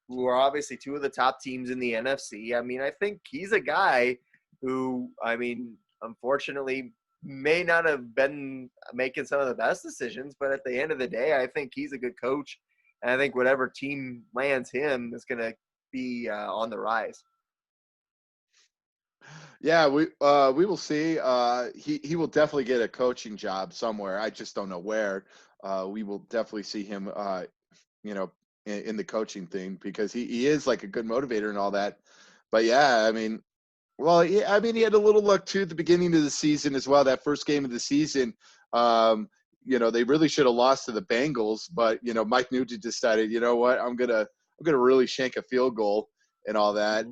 who are obviously two of the top teams in the NFC. I mean, I think he's a guy who, I mean, unfortunately may not have been making some of the best decisions, but at the end of the day, I think he's a good coach. And I think whatever team lands him is going to be on the rise. Yeah, we will see. He will definitely get a coaching job somewhere. I just don't know where. We will definitely see him, you know, in the coaching thing because he is like a good motivator and all that. But yeah, I mean, well, yeah, I mean, he had a little luck too at the beginning of the season as well. That first game of the season, they really should have lost to the Bengals, but Mike Nugent decided, you know what, I'm gonna really shank a field goal and all that.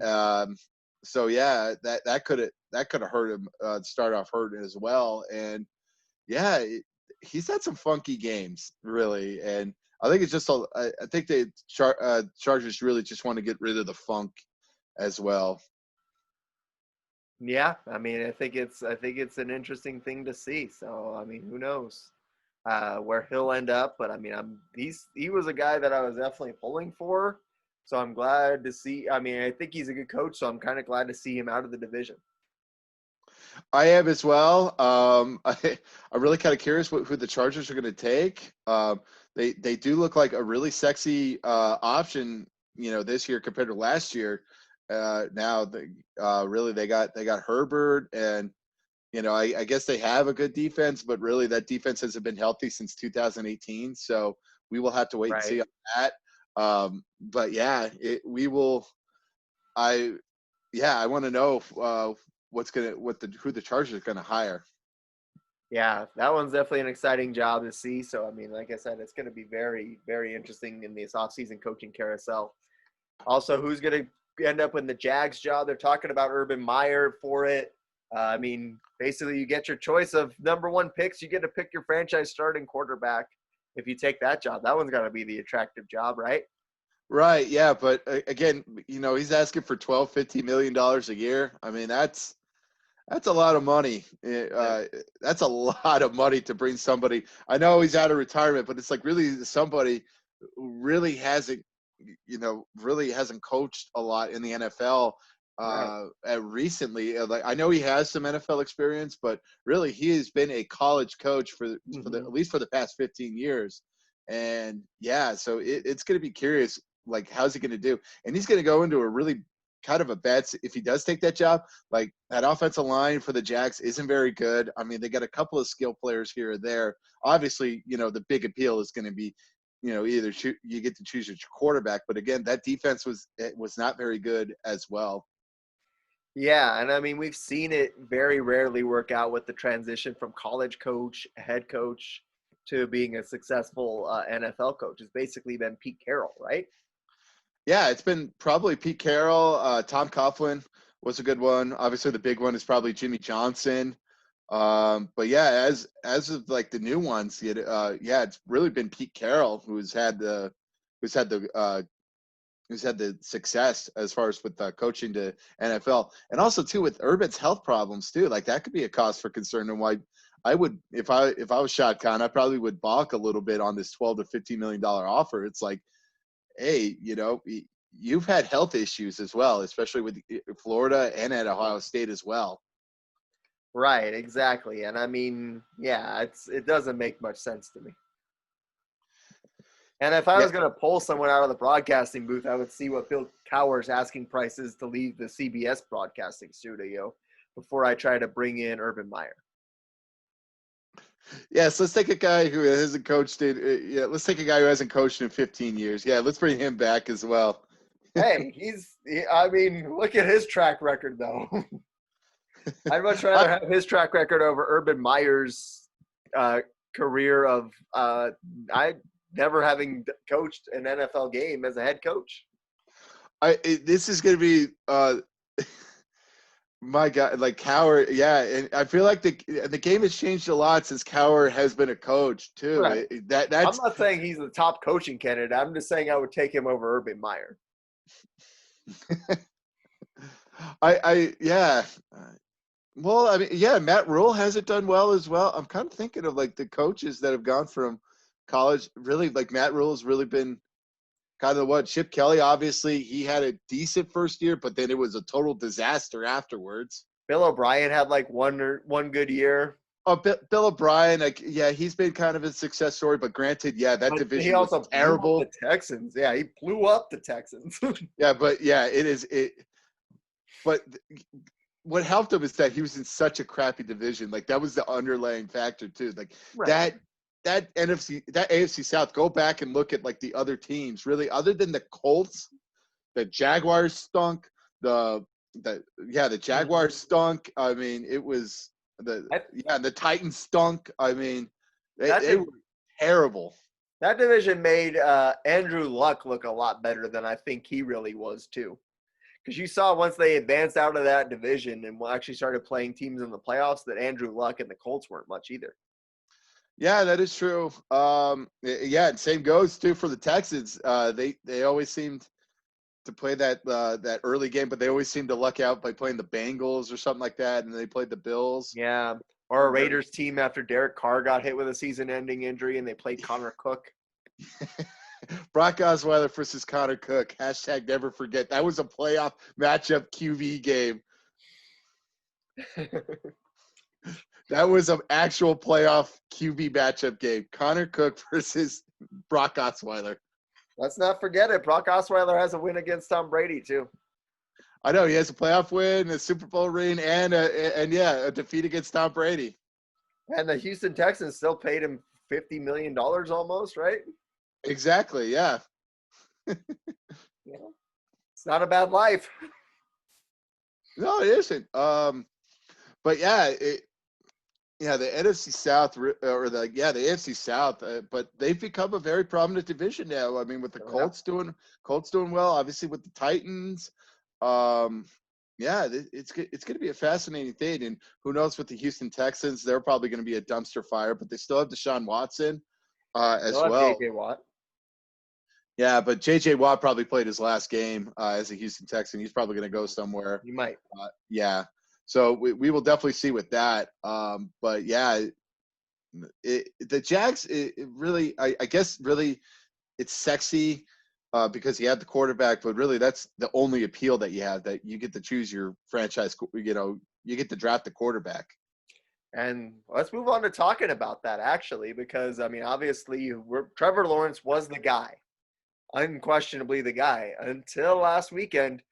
So yeah, that could have hurt him. Start off hurt as well, and yeah, he's had some funky games really, and I think it's just I think the Chargers really just want to get rid of the funk as well. Yeah, I mean, I think it's an interesting thing to see. So, I mean, who knows where he'll end up? But I mean, he was a guy that I was definitely pulling for. So I'm glad to see. I mean, I think he's a good coach. So I'm kind of glad to see him out of the division. I am as well. I'm really kind of curious who the Chargers are going to take. They do look like a really sexy option, this year compared to last year. Now really they got Herbert, and I guess they have a good defense, but really that defense hasn't been healthy since 2018. So we will have to wait and see on that. But yeah, we will. I want to know who the Chargers are gonna hire. Yeah, that one's definitely an exciting job to see. So I mean, like I said, it's going to be very, very interesting in this offseason coaching carousel. Also, who's going to end up in the Jags job? They're talking about Urban Meyer for it. I mean, basically, you get your choice of number one picks. You get to pick your franchise starting quarterback if you take that job. That one's got to be the attractive job, right? Right. Yeah. But again, he's asking for $12-15 million a year. I mean, that's a lot of money. That's a lot of money to bring somebody. I know he's out of retirement, but it's like really somebody who really hasn't coached a lot in the NFL recently. Like I know he has some NFL experience, but really he has been a college coach for at least for the past 15 years. And yeah, so it's going to be curious, like how's he going to do? And he's going to go into a really kind of a bad if he does take that job. Like that offensive line for the Jags isn't very good. I mean, they got a couple of skill players here or there. Obviously, the big appeal is going to be, either you get to choose your quarterback, but again, that defense was not very good as well. Yeah, and I mean we've seen it very rarely work out with the transition from college coach, head coach, to being a successful NFL coach. It's basically been Pete Carroll, right? Yeah, it's been probably Pete Carroll. Tom Coughlin was a good one. Obviously, the big one is probably Jimmy Johnson. But yeah, as of like the new ones, it's really been Pete Carroll who's had the success as far as with coaching to NFL, and also too with Urban's health problems too. Like that could be a cause for concern, and why I would if I was Shad Khan, I probably would balk a little bit on this $12-15 million offer. It's like, hey, you've had health issues as well, especially with Florida and at Ohio State as well. Right, exactly. And I mean, yeah, it doesn't make much sense to me. And if I was going to pull someone out of the broadcasting booth, I would see what Bill Cowher's asking prices to leave the CBS broadcasting studio before I try to bring in Urban Meyer. Yes, let's take a guy who hasn't coached let's take a guy who hasn't coached in 15 years. Yeah, let's bring him back as well. Hey, I mean, look at his track record, though. I'd much rather have his track record over Urban Meyer's career of never having coached an NFL game as a head coach. This is going to be my God, like Cowher, yeah, and I feel like the game has changed a lot since Cowher has been a coach too. Right. That's I'm not saying he's the top coaching candidate. I'm just saying I would take him over Urban Meyer. Yeah. Well, I mean, yeah, Matt Rule hasn't done well as well. I'm kind of thinking of like the coaches that have gone from college. Really, like Matt Rule has really been kind of what Chip Kelly. Obviously, he had a decent first year, but then it was a total disaster afterwards. Bill O'Brien had like one good year, Oh, Bill O'Brien, like, yeah, he's been kind of a success story, but granted, yeah, that but he division was also blew up the terrible. Texans. Yeah, he blew up the Texans. Yeah, but yeah, it is it. But what helped him is that he was in such a crappy division. Like that was the underlying factor too. Like Right. that AFC South. Go back and look at like the other teams. Really, other than the Colts, the Jaguars stunk. The the Jaguars stunk. I mean, it was the Titans stunk. I mean, That they were terrible. that division made Andrew Luck look a lot better than I think he really was too. Because you saw once they advanced out of that division and actually started playing teams in the playoffs that Andrew Luck and the Colts weren't much either. Yeah, that is true. Yeah, and same goes too for the Texans. They always seemed to play that early game, but they always seem to luck out by playing the Bengals or something like that, and they played the Bills. Yeah. Or a Raiders team after Derek Carr got hit with a season-ending injury and they played Connor Cook. Brock Osweiler versus Connor Cook. Hashtag never forget. That was a playoff matchup QB game. That was an actual playoff QB matchup game. Connor Cook versus Brock Osweiler. Let's not forget it. Brock Osweiler has a win against Tom Brady too. I know he has a playoff win, a Super Bowl ring, and a defeat against Tom Brady. And the Houston Texans still paid him $50 million almost, right? Exactly. Yeah. Yeah. It's not a bad life. No, it isn't. But yeah, the NFC South the AFC South, but they've become a very prominent division now. I mean, with the Colts doing well, obviously with the Titans. It's going to be a fascinating thing, and who knows with the Houston Texans? They're probably going to be a dumpster fire, but they still have Deshaun Watson as well. JJ Watt. Yeah, but J.J. Watt probably played his last game as a Houston Texan. He's probably going to go somewhere. You might. Yeah. So we will definitely see with that. But yeah, the Jags, really, I guess, really, it's sexy because you have the quarterback, but really that's the only appeal that you have, that you get to choose your franchise. You get to draft the quarterback. And let's move on to talking about that, actually, because, I mean, obviously, Trevor Lawrence was the guy, unquestionably the guy, until last weekend,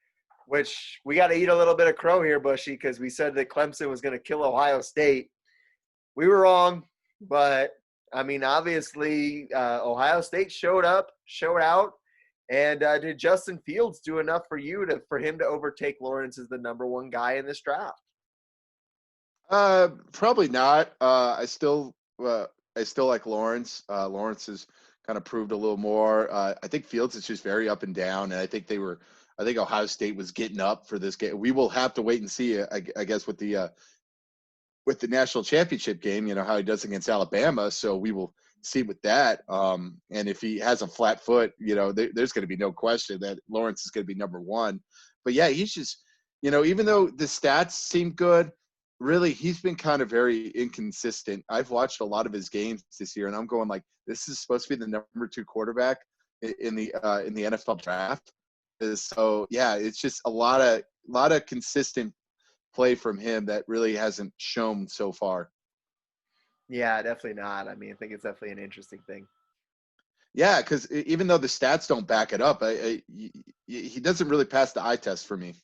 which we got to eat a little bit of crow here, Bushy, because we said that Clemson was going to kill Ohio State. We were wrong, but, I mean, obviously, Ohio State showed up, showed out, and did Justin Fields do enough for him to overtake Lawrence as the number one guy in this draft? Probably not. I still like Lawrence. Lawrence has kind of proved a little more. I think Fields is just very up and down, and I think Ohio State was getting up for this game. We will have to wait and see, I guess, with the national championship game, how he does against Alabama. So we will see with that. And if he has a flat foot, there's going to be no question that Lawrence is going to be number one. But yeah, he's just, even though the stats seem good, really, he's been kind of very inconsistent. I've watched a lot of his games this year, and I'm going like, this is supposed to be the number 2 quarterback in the NFL draft. So yeah, it's just a lot of consistent play from him that really hasn't shown so far. Yeah, definitely not. I mean, I think it's definitely an interesting thing. Yeah, because even though the stats don't back it up, he doesn't really pass the eye test for me.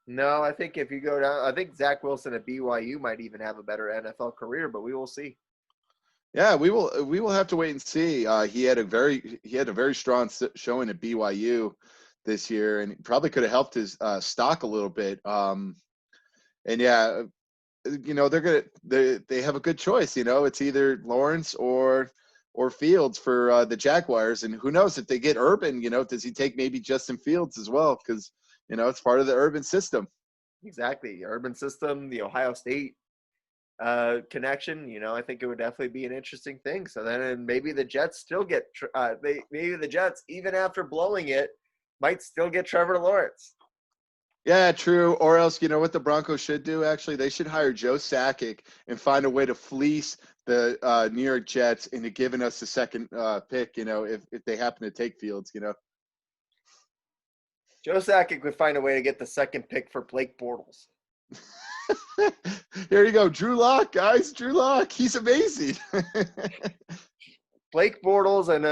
No, I think if you go down, I think Zach Wilson at BYU might even have a better NFL career, but we will see. Yeah, we will have to wait and see. He had a very strong showing at BYU this year, and probably could have helped his stock a little bit. And yeah, they have a good choice. It's either Lawrence or Fields for the Jaguars, and who knows if they get Urban? Does he take maybe Justin Fields as well? Because it's part of the Urban system. Exactly, the Urban system, the Ohio State connection. I think it would definitely be an interesting thing. So then maybe the Jets still get maybe the Jets, even after blowing it, might still get Trevor Lawrence. Yeah, true. Or else, you know what the Broncos should do? Actually, they should hire Joe Sakic and find a way to fleece the New York Jets into giving us the second pick. You know, if they happen to take Fields, you know. Joe Sakic would find a way to get the second pick for Blake Bortles. Here you go, Drew Lock, guys. Drew Lock, he's amazing. Blake Bortles and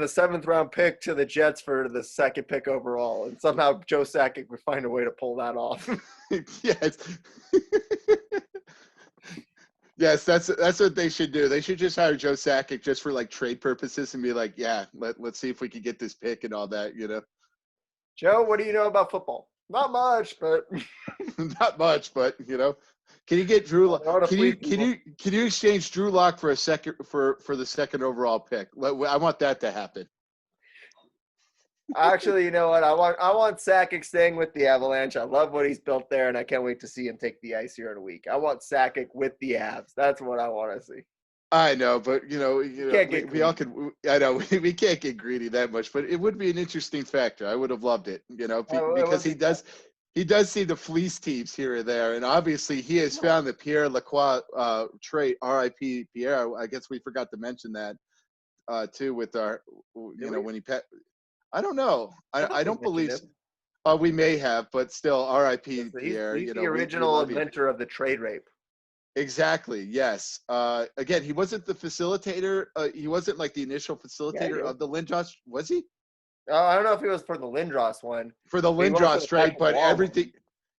a seventh round pick to the Jets for the second pick overall, and somehow Joe Sakic would find a way to pull that off. Yes. Yes, that's what they should do. They should just hire Joe Sakic just for like trade purposes and be like, yeah, let's see if we can get this pick and all that, you know. Joe, what do you know about football? Not much, but Not much, but you know, can you get Drew? Can you exchange Drew Lock for a second for the second overall pick? I want that to happen. actually, you know what? I want Sakic staying with the Avalanche. I love what he's built there, and I can't wait to see him take the ice here in a week. I want Sakic with the Avs. That's what I want to see. I know, but we all greedy. can. I know we can't get greedy that much, but it would be an interesting factor. I would have loved it, you know, because he does. He does seem to fleece teams here and there, and obviously he has found the Pierre Lacroix trait, R.I.P. Pierre. I guess we forgot to mention that too with our, when he pet. I don't know. I don't believe. We may have, but still, R.I.P. Pierre. He's the original inventor of the trade rape. Exactly. Yes. Again, he wasn't the facilitator. He wasn't like the initial facilitator of the Lindros, was he? I don't know if it was for the Lindros one. For the Lindros trade, but everything,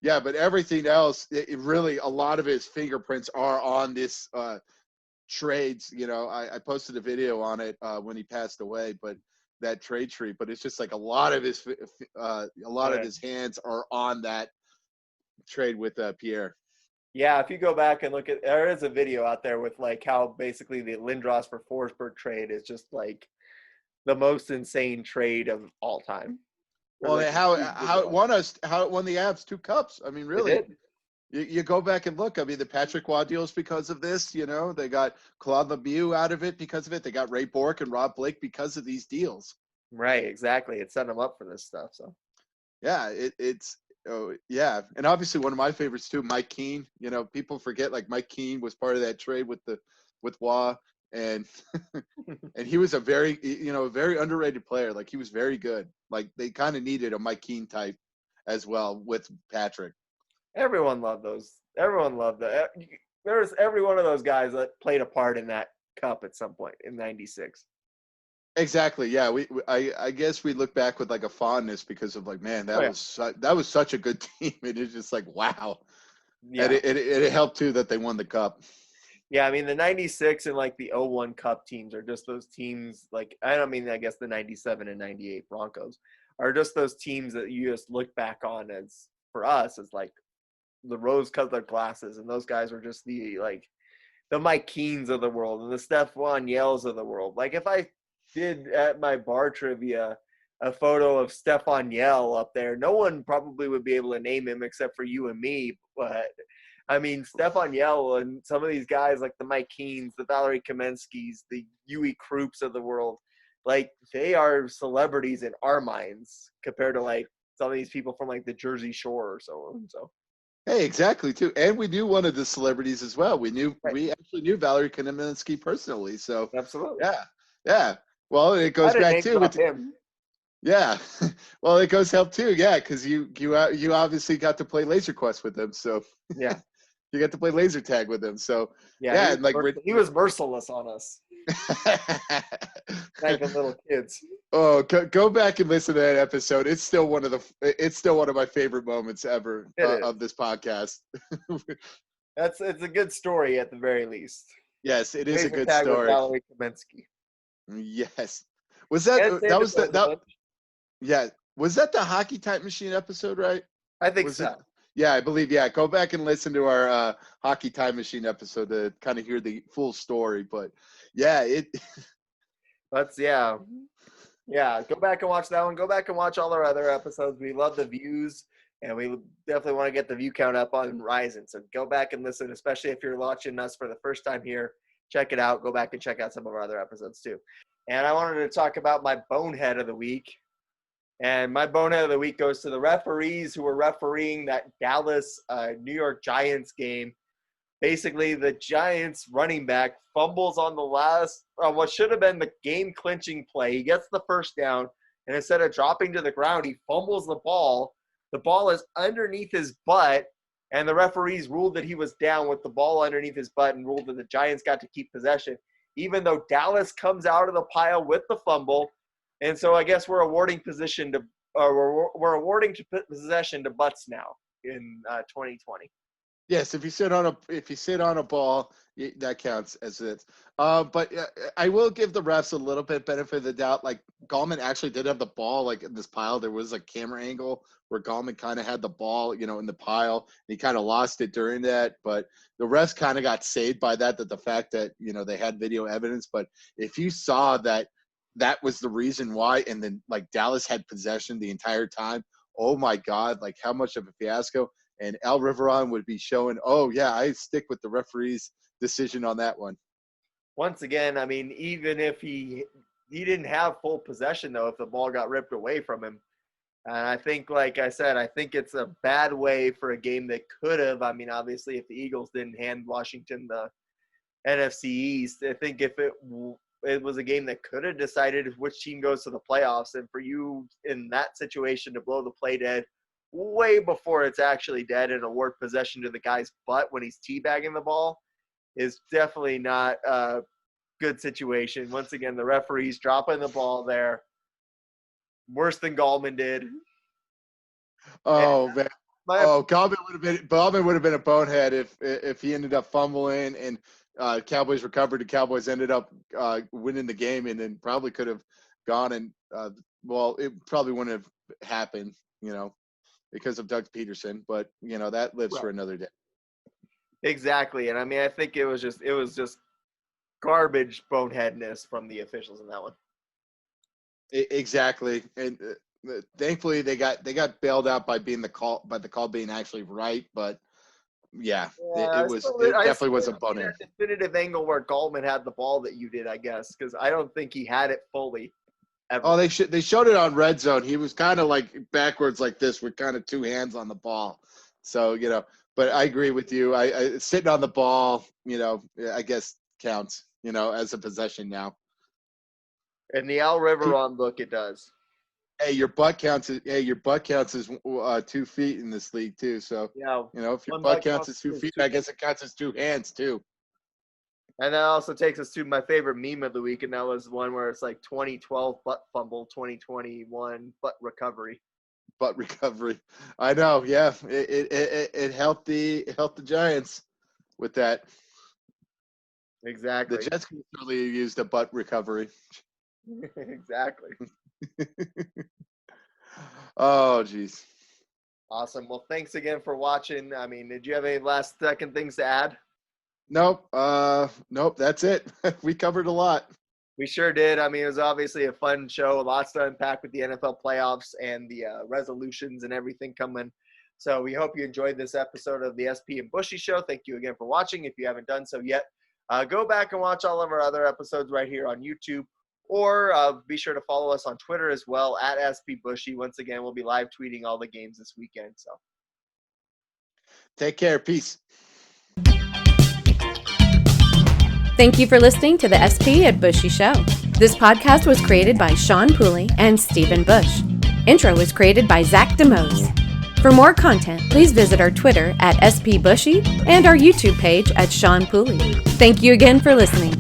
but everything else, it really, a lot of his fingerprints are on this trades. You know, I posted a video on it when he passed away, but that trade tree. But it's just like a lot of his hands are on that trade with Pierre. Yeah, if you go back and look at, there is a video out there with like how basically the Lindros for Forsberg trade is just like the most insane trade of all time. Well, how it won the Avs 2 cups. I mean, really, you go back and look. I mean, the Patrick Waugh deals because of this. You know, they got Claude Lemieux out of it because of it. They got Ray Bourque and Rob Blake because of these deals. Right, exactly. It set them up for this stuff. So, yeah, and obviously one of my favorites too, Mike Keane. You know, people forget like Mike Keane was part of that trade with Waugh. And and he was a very underrated player. Like he was very good. Like they kind of needed a Mike Keane type as well with Patrick. Everyone loved those. Everyone loved that. There's every one of those guys that played a part in that cup at some point in '96. Exactly. Yeah. I guess we look back with like a fondness because of like, man, that was such a good team. And it's just like, wow. Yeah. And it helped too that they won the cup. Yeah, I mean, the 96 and, like, the 01 Cup teams are just those teams, like, I guess the 97 and 98 Broncos are just those teams that you just look back on as, for us, as, like, the rose-colored glasses. And those guys were just the Mike Keanes of the world and the Stephon Yells of the world. Like, if I did at my bar trivia a photo of Stephon Yell up there, no one probably would be able to name him except for you and me, but – I mean, Stephon Yell and some of these guys like the Mike Keanes, the Valerie Kamenskys, the Yui Krupps of the world, like they are celebrities in our minds compared to like some of these people from like the Jersey Shore or so on. So, hey, exactly too, and we knew one of the celebrities as well. We actually knew Valerie Kamensky personally. So absolutely, yeah. Well, it goes back to with him. Yeah, well, it goes help too. Yeah, because you obviously got to play Laser Quest with them. So yeah. You got to play laser tag with him. So he was merciless on us. Like the little kids. Oh, go back and listen to that episode. It's still one of my favorite moments ever of this podcast. It's a good story at the very least. Yes, it is a good story. With Valerie Kamenskys. Yes. Was that Yeah. Was that the Hockey Type Machine episode, right? I think so. Yeah, I believe. Yeah, go back and listen to our Hockey Time Machine episode to kind of hear the full story. But yeah, Go back and watch that one. Go back and watch all our other episodes. We love the views, and we definitely want to get the view count up on Ryzen. So go back and listen, especially if you're watching us for the first time here. Check it out. Go back and check out some of our other episodes too. And I wanted to talk about my bonehead of the week. And my bonehead of the week goes to the referees who were refereeing that Dallas New York Giants game. Basically, the Giants running back fumbles on the last, what should have been the game-clinching play. He gets the first down, and instead of dropping to the ground, he fumbles the ball. The ball is underneath his butt, and the referees ruled that he was down with the ball underneath his butt and ruled that the Giants got to keep possession, even though Dallas comes out of the pile with the fumble. And so I guess we're awarding possession to butts now in 2020. Yes, if you sit on a ball, that counts as it. But I will give the refs a little bit benefit of the doubt. Like Gallman actually did have the ball, like in this pile. There was a camera angle where Gallman kind of had the ball, in the pile. And he kind of lost it during that, but the refs kind of got saved by that. That the fact that they had video evidence. But if you saw that was the reason why, and then like Dallas had possession the entire time. Oh my God! Like how much of a fiasco. And Al Riveron would be showing, oh, yeah, I stick with the referee's decision on that one. Once again, I mean, even if he didn't have full possession, though, if the ball got ripped away from him. And I think, like I said, I think it's a bad way for a game that could have. I mean, obviously, if the Eagles didn't hand Washington the NFC East, I think if it was a game that could have decided which team goes to the playoffs. And for you in that situation to blow the play dead way before it's actually dead and award possession to the guy's butt when he's teabagging the ball is definitely not a good situation. Once again, the referee's dropping the ball there. Worse than Gallman did. Oh, man. Gallman would have been a bonehead if he ended up fumbling and Cowboys recovered. The Cowboys ended up winning the game and then probably could have gone and, it probably wouldn't have happened, because of Doug Peterson, but that lives for another day. Exactly. And I mean, I think it was just garbage boneheadness from the officials in that one. Exactly. And thankfully they got bailed out by the call being actually right. But it definitely was a bonehead. Definitive angle where Gallman had the ball that you did, I guess, because I don't think he had it fully. Ever. Oh, they showed it on Red Zone. He was kind of like backwards like this with kind of two hands on the ball. So, but I agree with you. I sitting on the ball, I guess counts, as a possession now. In the Al Riveron book, it does. Hey, your butt counts as 2 feet in this league too. So, if your butt counts as 2 feet, I guess it counts as two hands too. And that also takes us to my favorite meme of the week, and that was one where it's like 2012 butt fumble, 2021 butt recovery. Butt recovery. I know, yeah. It helped the Giants with that. Exactly. The Jets could really use the butt recovery. Exactly. Oh, geez. Awesome. Well, thanks again for watching. I mean, did you have any last second things to add? Nope. That's it. We covered a lot. We sure did. I mean, it was obviously a fun show. Lots to unpack with the NFL playoffs and the resolutions and everything coming. So we hope you enjoyed this episode of the SP and Bushy Show. Thank you again for watching. If you haven't done so yet, go back and watch all of our other episodes right here on YouTube. Or be sure to follow us on Twitter as well, at SP Bushy. Once again, we'll be live tweeting all the games this weekend. So take care. Peace. Thank you for listening to the SP at Bushy Show. This podcast was created by Sean Pooley and Stephen Bush. Intro was created by Zach DeMose. For more content, please visit our Twitter at SP Bushy and our YouTube page at Sean Pooley. Thank you again for listening.